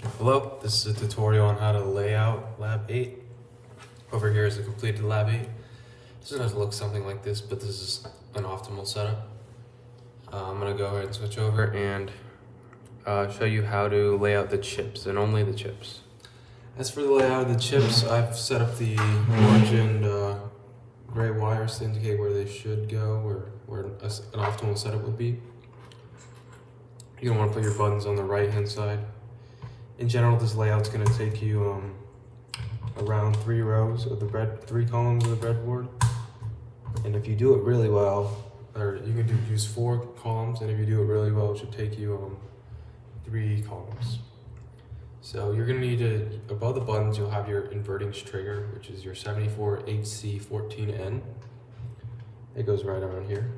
Hello, this is a tutorial on how to lay out Lab 8. Over here is a completed Lab 8. This doesn't look something like this, but this is an optimal setup. I'm going to go ahead and switch over and show you how to lay out the chips, and only the chips. As for the layout of the chips, I've set up the orange and gray wires to indicate where they should go, or where an optimal setup would be. You're going to want to put your buttons on the right hand side. In general, this layout's going to take you around 3 rows of the 3 columns of the breadboard. And if you do it really well, or you can use 4 columns, and if you do it really well, it should take you 3 columns. So you're going to need to, above the buttons, you'll have your inverting trigger, which is your 74HC14N. It goes right around here.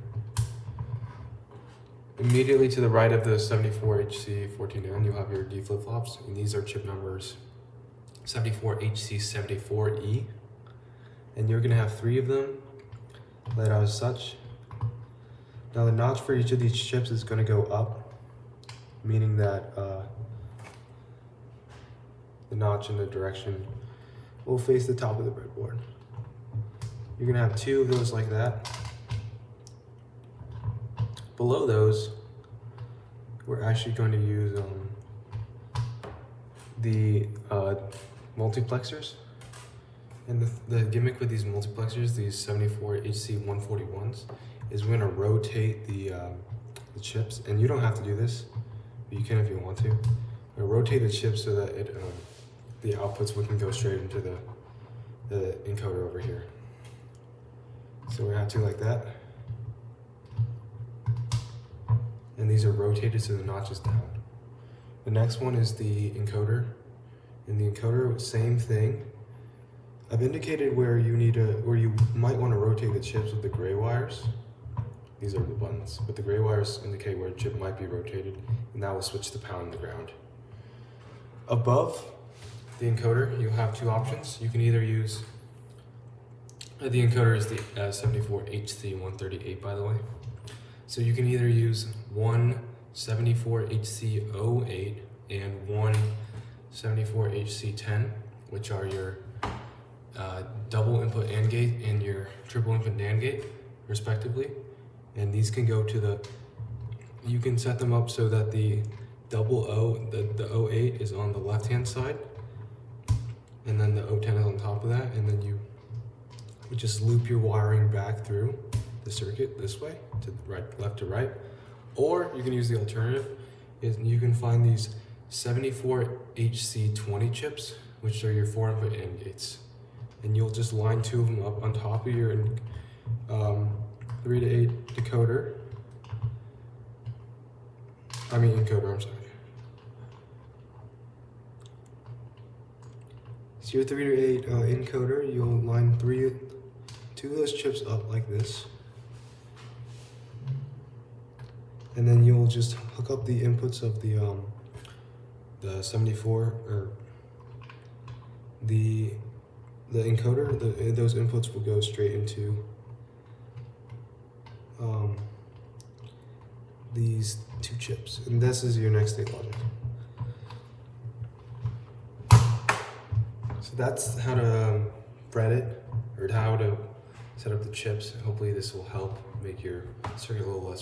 Immediately to the right of the 74HC14N, you'll have your D flip-flops, and these are chip numbers 74HC74E. And you're going to have 3 of them laid out as such. Now the notch for each of these chips is going to go up, meaning that the notch in the direction will face the top of the breadboard. You're going to have 2 of those like that. Below those, we're actually going to use the multiplexers. And the gimmick with these multiplexers, these 74HC141s, is we're going to rotate the chips. And you don't have to do this, but you can if you want to. We're rotate the chips so that the outputs can go straight into the encoder over here. So we have 2 like that. And these are rotated so the notch is down. The next one is the encoder. In the encoder, same thing. I've indicated where you might want to rotate the chips with the gray wires. These are the buttons, but the gray wires indicate where a chip might be rotated, and that will switch the pound and the ground. Above the encoder, you'll have 2 options. You can either use, the encoder is the 74HC138, by the way. So you can either use one 74HC08 and one 74HC10, which are your double input AND gate and your triple input NAND gate, respectively. And these can go to you can set them up so that the the 08 is on the left-hand side, and then the 010 is on top of that, and then you would just loop your wiring back through the circuit this way, to the right, left to right. Or you can use the alternative, is you can find these 74HC20 chips, which are your 4-input AND gates. And you'll just line 2 of them up on top of your 3 to 8 decoder. Encoder, I'm sorry. So your 3 to 8 encoder, you'll line 2 of those chips up like this. And then you'll just hook up the inputs of the 74 or the encoder. Those inputs will go straight into these 2 chips, and this is your next state logic. So that's how to thread it, or how to set up the chips. Hopefully this will help make your circuit a little less